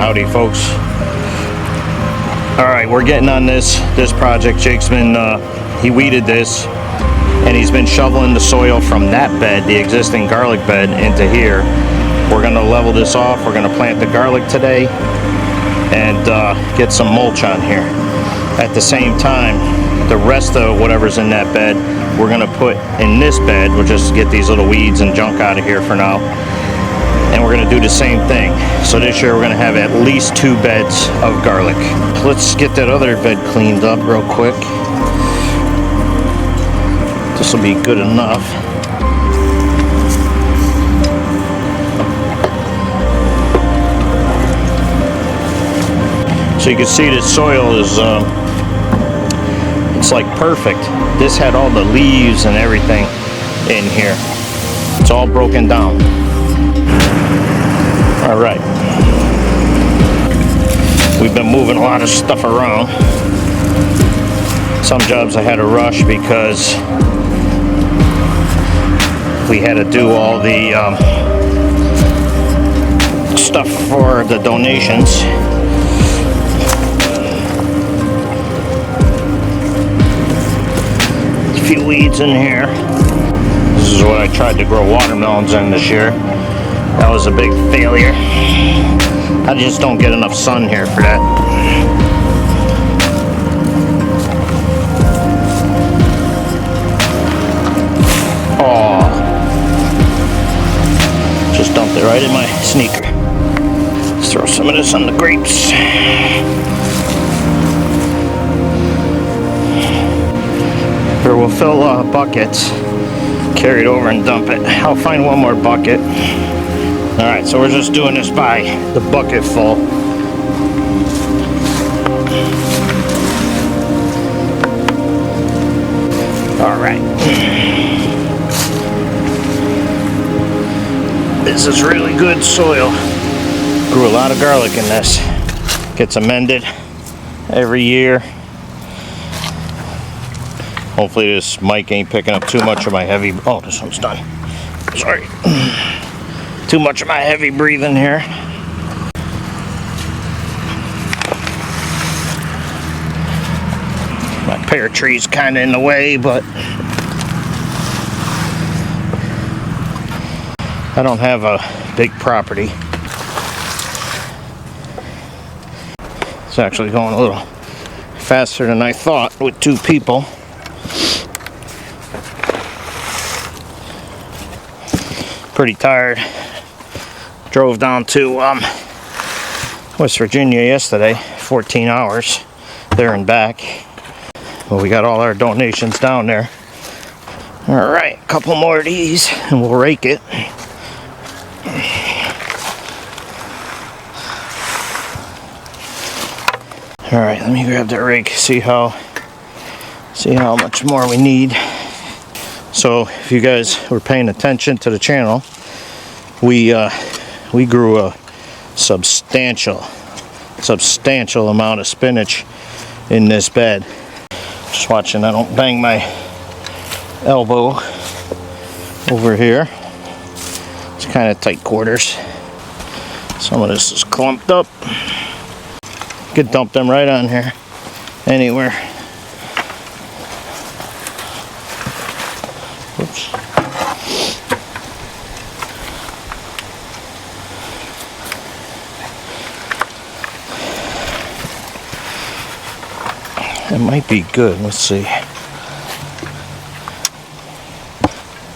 Howdy folks. Alright, we're getting on this project. Jake's been, he weeded this, and he's been shoveling the soil from that bed, the existing garlic bed, into here. We're going to level this off. We're going to plant the garlic today and get some mulch on here. At the same time, the rest of whatever's in that bed, we're going to put in this bed. We'll just get these little weeds and junk out of here for now. And we're going to do the same thing. So this year we're going to have at least 2 beds of garlic. Let's get that other bed cleaned up real quick. This will be good enough. So you can see the soil is, it's like perfect. This had all the leaves and everything in here. It's all broken down. All right. We've been moving a lot of stuff around. Some jobs I had to rush because we had to do all the stuff for the donations. A few weeds in here. This is what I tried to grow watermelons in this year. That was a big failure. I just don't get enough sun here for that. Oh, just dumped it right in my sneaker. Let's throw some of this on the grapes. Here, we'll fill buckets, carry it over and dump it. I'll find one more bucket. Alright, so we're just doing this by the bucket full. Alright. This is really good soil. Grew a lot of garlic in this. Gets amended every year. Hopefully this mic ain't picking up too much of my heavy... Oh, this one's done. Sorry. Too much of my heavy breathing here. My pear tree's kind of in the way, but I don't have a big property. It's actually going a little faster than I thought with 2 people. Pretty tired. Drove down to West Virginia yesterday, 14 hours there and back. Well, we got all our donations down there. All right, a couple more of these and we'll rake it. All right, let me grab that rake, see how much more we need. So if you guys were paying attention to the channel, we grew a substantial amount of spinach in this bed. Just watching I don't bang my elbow over here. It's kind of tight quarters. Some of this is clumped up. Could dump them right on here, anywhere. Oops. It might be good. Let's see.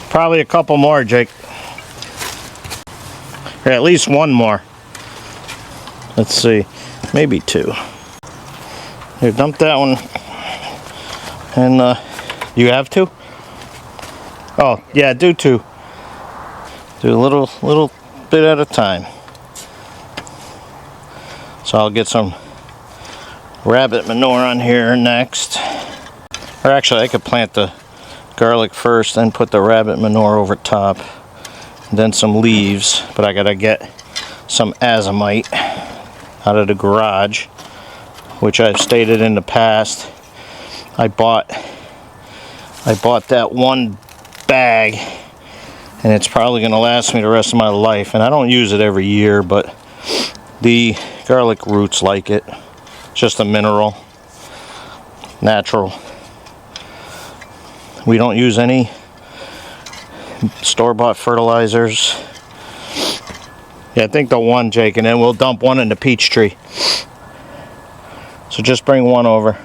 Probably a couple more, Jake. Or at least one more. Let's see. Maybe 2. Here, dump that one. And you have 2? Oh, yeah, do 2. Do a little bit at a time. So I'll get some rabbit manure on here next. Or actually I could plant the garlic first, then put the rabbit manure over top, and then some leaves. But I gotta get some azomite out of the garage, which I've stated in the past. I bought that one bag, and it's probably gonna last me the rest of my life. And I don't use it every year, but the Garlic roots like it. Just a mineral, natural. We don't use any store-bought fertilizers. Yeah, I think the one, Jake, and then we'll dump one in the peach tree. So just bring one over.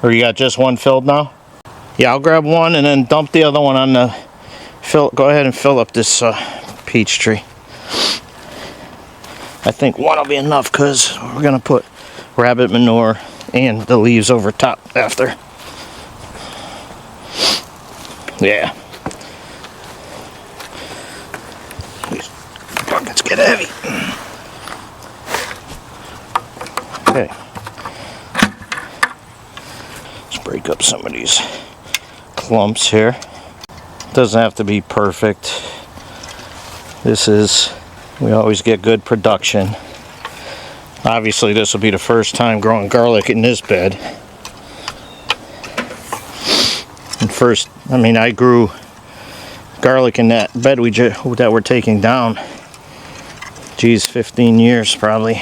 Or you got just one filled now? Yeah, I'll grab one and then dump the other one on the go ahead and fill up this peach tree. I think one will be enough because we're gonna put rabbit manure and the leaves over top after. Yeah. These buckets get heavy. Okay. Let's break up some of these clumps here. Doesn't have to be perfect. We always get good production. Obviously this will be the first time growing garlic in this bed. And first, I mean, I grew garlic in that bed that we're taking down. Geez, 15 years probably.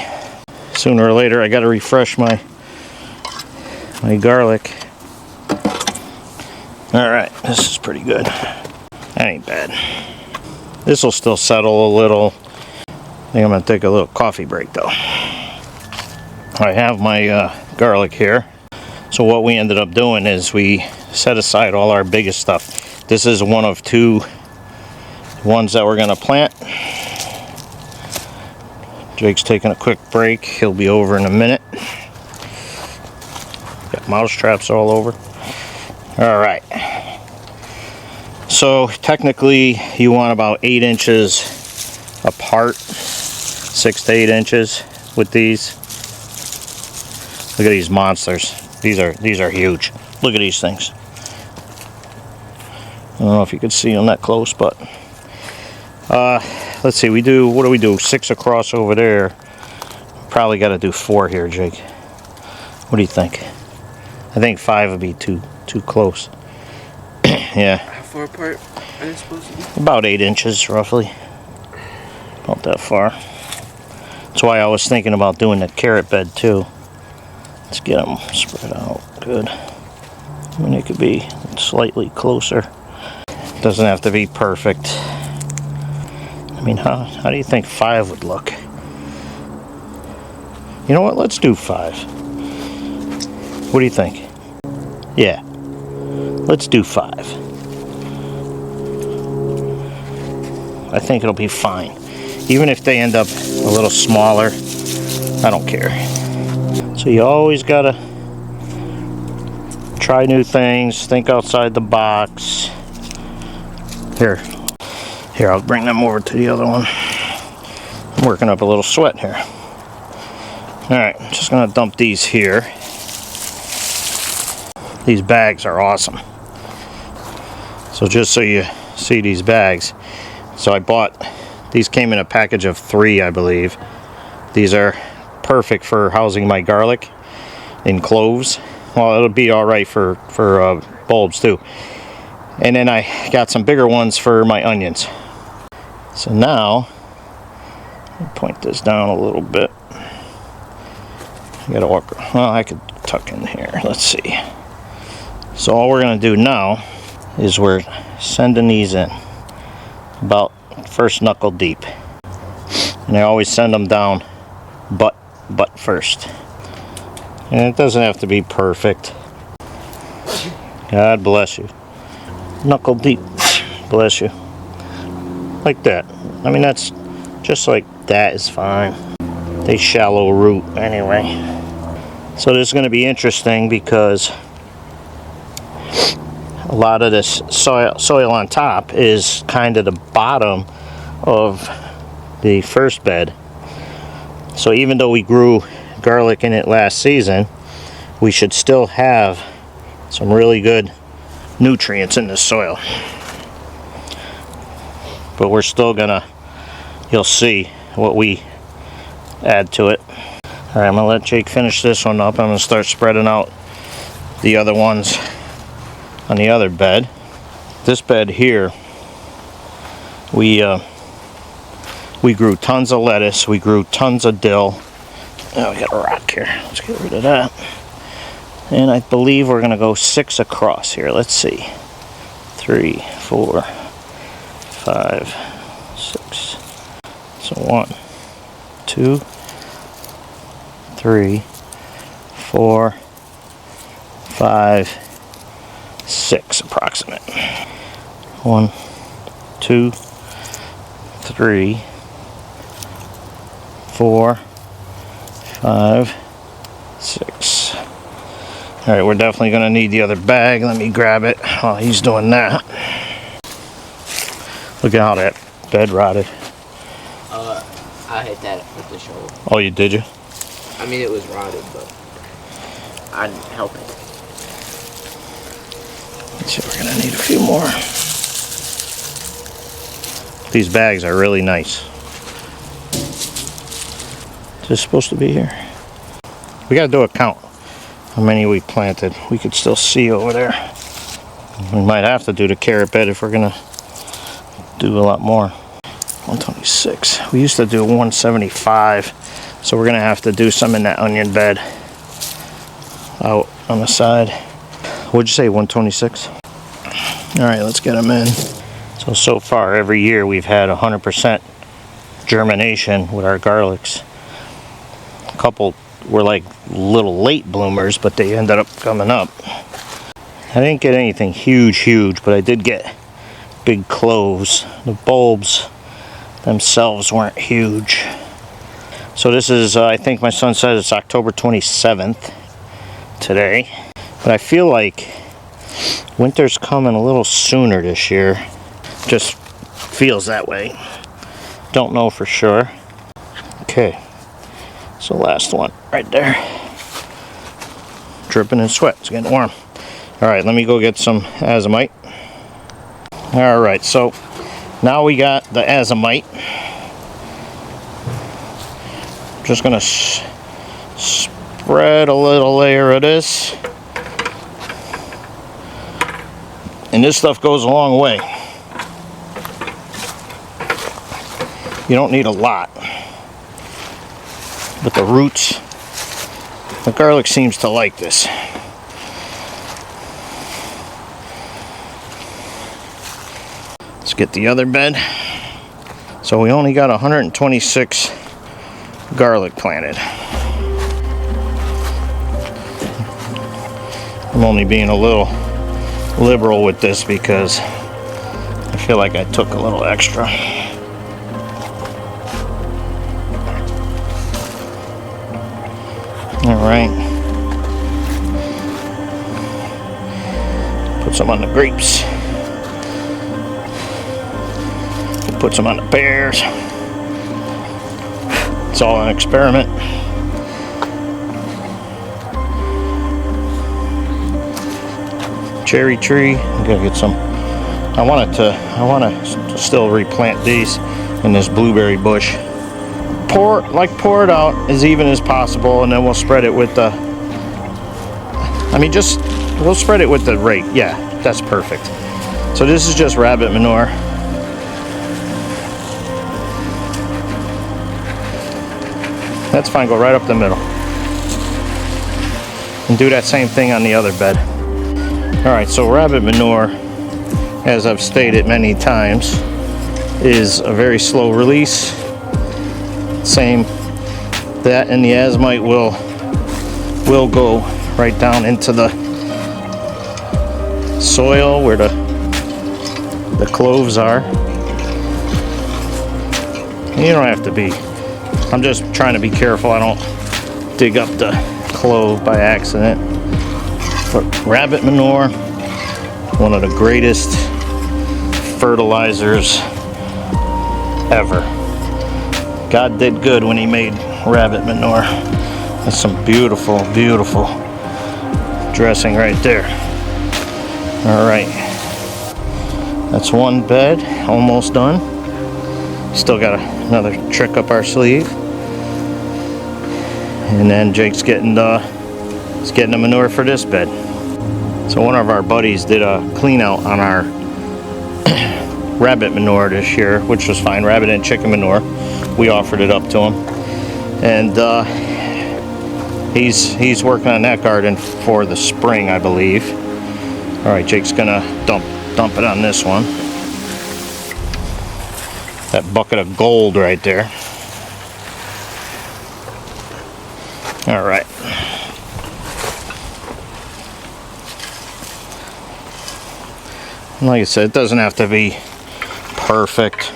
Sooner or later I gotta refresh my garlic. Alright, this is pretty good. That ain't bad. This will still settle a little. I think I'm going to take a little coffee break though. I have my garlic here. So what we ended up doing is we set aside all our biggest stuff. This is one of two ones that we're going to plant. Jake's taking a quick break. He'll be over in a minute. Got mouse traps all over. Alright. So technically you want about 8 inches apart, 6 to 8 inches with these. Look at these monsters. These are huge. Look at these things. I don't know if you can see them that close, but let's see. What do we do? 6 across over there. Probably got to do 4 here, Jake. What do you think? I think 5 would be too close. Yeah. How far apart are they supposed to be? About 8 inches, roughly. Not that far. That's why I was thinking about doing the carrot bed too. Let's get them spread out good. I mean, it could be slightly closer. Doesn't have to be perfect. I mean, how do you think 5 would look? You know what? Let's do 5. What do you think? Yeah. Let's do 5. I think it'll be fine. Even if they end up a little smaller, I don't care. So you always gotta try new things, think outside the box. Here, I'll bring them over to the other one. I'm working up a little sweat here. Alright, just gonna dump these here. These bags are awesome. So just so you see these bags, so I bought, these came in a package of 3, I believe. These are perfect for housing my garlic and cloves. Well, it'll be alright for bulbs too. And then I got some bigger ones for my onions. So now, let me point this down a little bit. I gotta walk, well, I could tuck in here. Let's see. So all we're gonna do now is we're sending these in about first knuckle deep, and I always send them down butt first, and it doesn't have to be perfect. God bless you. Knuckle deep. Bless you. Like that. I mean, that's just like that is fine. They shallow root anyway. So this is going to be interesting because a lot of this soil on top is kind of the bottom of the first bed. So even though we grew garlic in it last season, we should still have some really good nutrients in the soil. But we're still gonna, you'll see what we add to it. Alright, I'm gonna let Jake finish this one up. I'm gonna start spreading out the other ones on the other bed. This bed here, we grew tons of lettuce, we grew tons of dill, Oh, we got a rock here. Let's get rid of that. And I believe we're gonna go 6 across here. Let's see. 3, 4, 5, 6. So 1, 2, 3, 4, 5, 6 approximate. 1, 2, 3, 4, 5, 6. All right, we're definitely gonna need the other bag. Let me grab it while he's doing that. Look at how that bed rotted. I hit that with the shovel. Oh, you did you? I mean, it was rotted, but I didn't help it. Let's see, we're gonna need a few more. These bags are really nice. Is this supposed to be here? We gotta do a count. How many we planted? We could still see over there. We might have to do the carrot bed if we're gonna do a lot more. 126. We used to do 175, so we're gonna have to do some in that onion bed out on the side. What'd you say, 126? All right, let's get them in. So far every year we've had 100% germination with our garlics. A couple were like little late bloomers, but they ended up coming up. I didn't get anything huge, but I did get big cloves. The bulbs themselves weren't huge. So this is, I think my son said it's October 27th today. But I feel like winter's coming a little sooner this year. Just feels that way. Don't know for sure. Okay. So last one right there. Dripping in sweat. It's getting warm. All right, let me go get some azomite. All right, so now we got the azomite. Just gonna spread a little layer of this. And this stuff goes a long way. You don't need a lot. But the roots, the garlic seems to like this. Let's get the other bed. So we only got 126 garlic planted. I'm only being a little liberal with this because I feel like I took a little extra. All right. Put some on the grapes. Put some on the pears. It's all an experiment. Cherry tree. I'm gonna get some. I want to still replant these in this blueberry bush. Pour it out as even as possible, and then we'll spread it with the. We'll spread it with the rake. Yeah, that's perfect. So this is just rabbit manure. That's fine. Go right up the middle, and do that same thing on the other bed. All right, so rabbit manure, as I've stated many times, is a very slow release. Same, that and the azomite will go right down into the soil where the cloves are. You don't have to be. I'm just trying to be careful I don't dig up the clove by accident. But rabbit manure, one of the greatest fertilizers ever. God did good when he made rabbit manure. That's some beautiful, beautiful dressing right there. All right, that's one bed, almost done. Still got another trick up our sleeve. And then Jake's getting the manure for this bed. So one of our buddies did a clean out on our rabbit manure this year, which was fine, rabbit and chicken manure. We offered it up to him. And He's working on that garden for the spring, I believe. All right, Jake's gonna dump it on this one. That bucket of gold right there. All right. Like I said, it doesn't have to be perfect.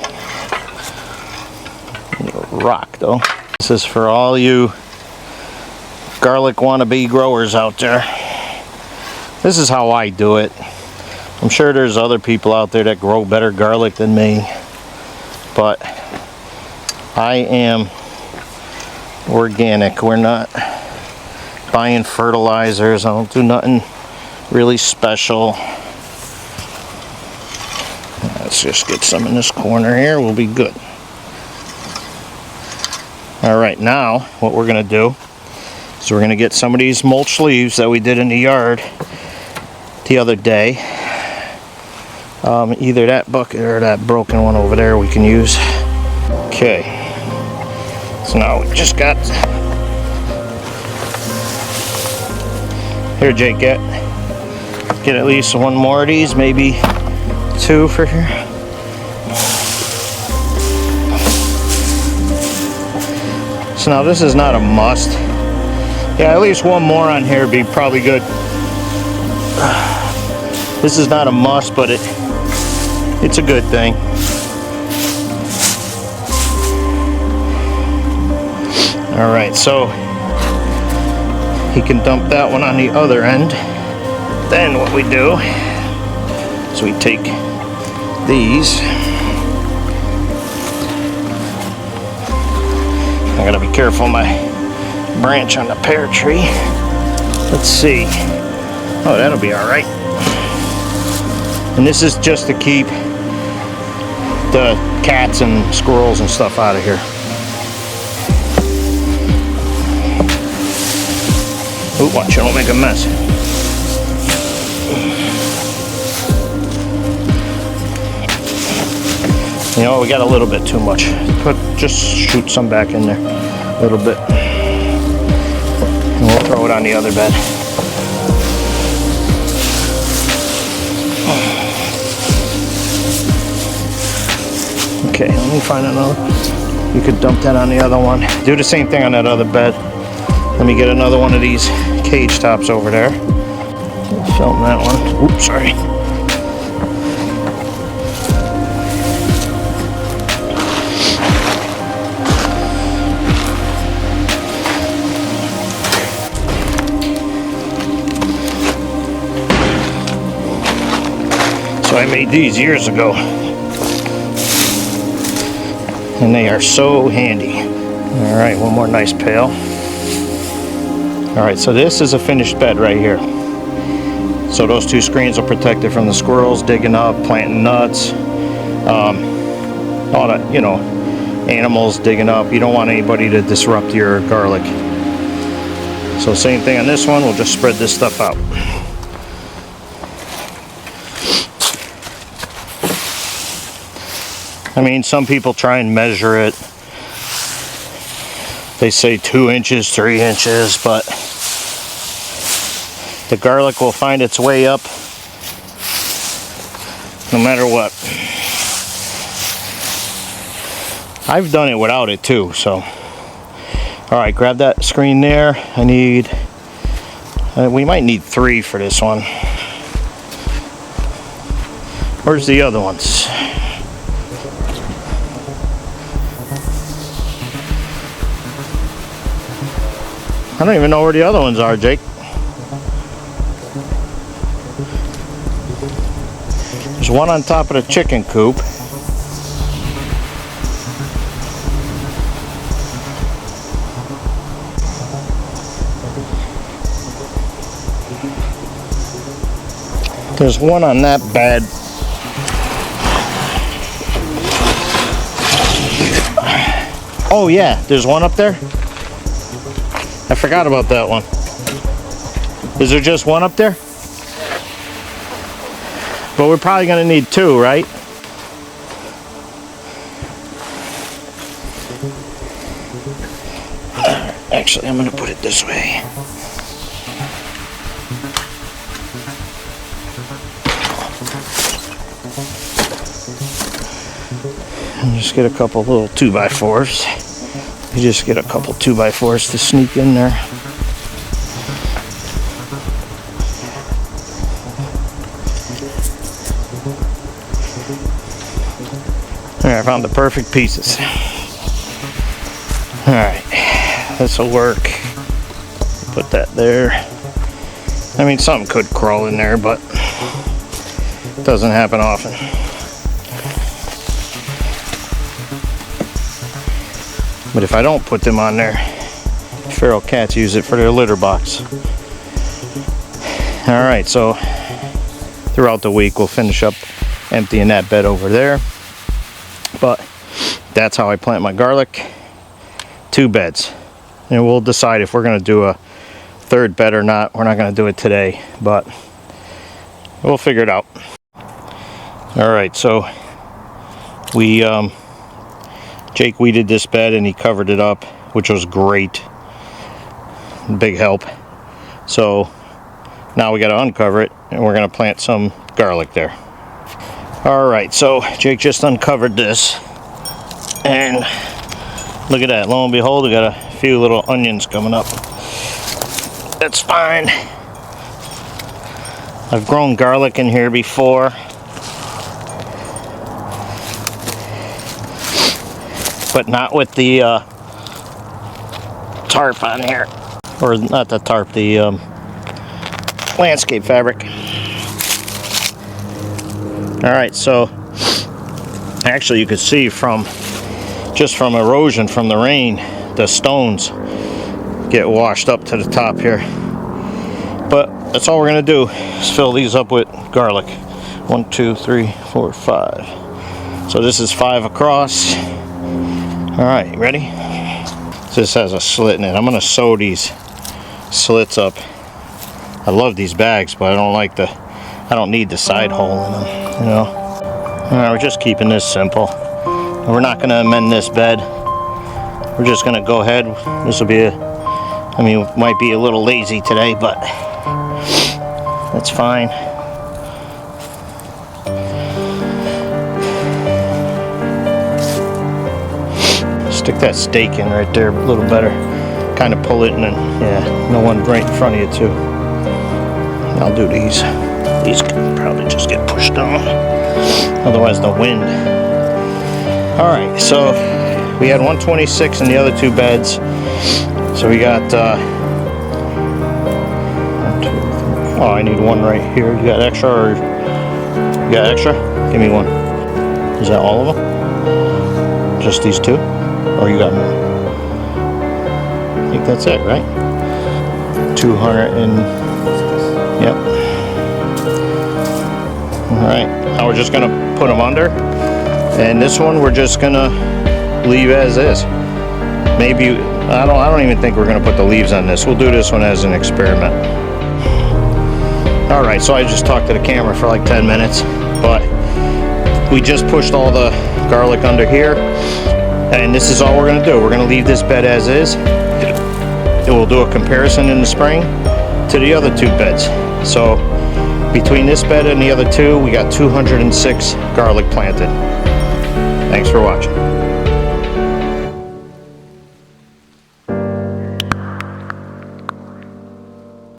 Rock though. This is for all you garlic wannabe growers out there. This is how I do it. I'm sure there's other people out there that grow better garlic than me, but I am organic. We're not buying fertilizers. I don't do nothing really special. Let's just get some in this corner here. We'll be good. All right, now what we're gonna do is we're gonna get some of these mulch leaves that we did in the yard the other day. Either that bucket or that broken one over there we can use. Okay, so now we just got, here Jake, get at least one more of these, maybe two for here. So now this is not a must. Yeah, at least one more on here would be probably good. This is not a must, but it's a good thing. All right, so he can dump that one on the other end. Then what we do is we take these. I gotta be careful of my branch on the pear tree. Let's see. Oh, that'll be all right. And this is just to keep the cats and squirrels and stuff out of here. Ooh, watch, I don't make a mess. You know, we got a little bit too much. Just shoot some back in there, a little bit. And we'll throw it on the other bed. Okay, let me find another. You could dump that on the other one. Do the same thing on that other bed. Let me get another one of these cage tops over there. Film that one. Oops, sorry. So I made these years ago. And they are so handy. All right, one more nice pail. All right, so this is a finished bed right here. So those two screens will protect it from the squirrels digging up, planting nuts, all that, you know, animals digging up. You don't want anybody to disrupt your garlic. So same thing on this one, we'll just spread this stuff out. I mean, some people try and measure it. They say 2 inches, 3 inches, but the garlic will find its way up no matter what. I've done it without it too, so. All right, grab that screen there. I need, we might need 3 for this one. Where's the other ones? I don't even know where the other ones are, Jake. There's one on top of the chicken coop. There's one on that bed. Oh yeah, there's one up there. I forgot about that one. Is there just one up there? But we're probably gonna need 2, right? Actually, I'm gonna put it this way. And just get a couple little 2x4s. You just get a couple 2x4s to sneak in there. Alright, I found the perfect pieces. Alright, this will work. Put that there. I mean, something could crawl in there, but it doesn't happen often. But if I don't put them on there, feral cats use it for their litter box. Alright, so throughout the week we'll finish up emptying that bed over there. But that's how I plant my garlic. 2 beds. And we'll decide if we're going to do a 3rd bed or not. We're not going to do it today, but we'll figure it out. Alright, so we Jake weeded this bed and he covered it up, which was great. Big help. So now we got to uncover it and we're going to plant some garlic there. Alright, so Jake just uncovered this and look at that, lo and behold, we got a few little onions coming up. That's fine. I've grown garlic in here before, but not with the tarp on here, or not the tarp, the landscape fabric. Alright, so actually you could see from just from erosion from the rain, the stones get washed up to the top here. But that's all we're going to do is fill these up with garlic. 1, 2, 3, 4, 5. So this is 5 across. Alright, ready? This has a slit in it. I'm going to sew these slits up. I love these bags, but I don't need the side hole in them, you know. Alright, we're just keeping this simple. We're not going to amend this bed. We're just going to go ahead. This will be I mean, might be a little lazy today, but that's fine. Stick that stake in right there a little better. Kind of pull it and then, yeah, no one right in front of you too. I'll do these. These can probably just get pushed down. Otherwise the wind. Alright, so we had 126 in the other 2 beds. So we got, 1, 2, 3. Oh, I need one right here. You got extra or, you got extra? Give me one. Is that all of them? Just these 2? Or you got more? I think that's it, right? 200 and, yep. Alright, now we're just gonna put them under. And this one we're just gonna leave as is. Maybe, I don't even think we're gonna put the leaves on this. We'll do this one as an experiment. Alright, so I just talked to the camera for like 10 minutes, but we just pushed all the garlic under here, and this is all we're gonna do. We're gonna leave this bed as is, and we'll do a comparison in the spring to the other 2 beds. So between this bed and the other 2, we got 206 garlic planted. Thanks for watching.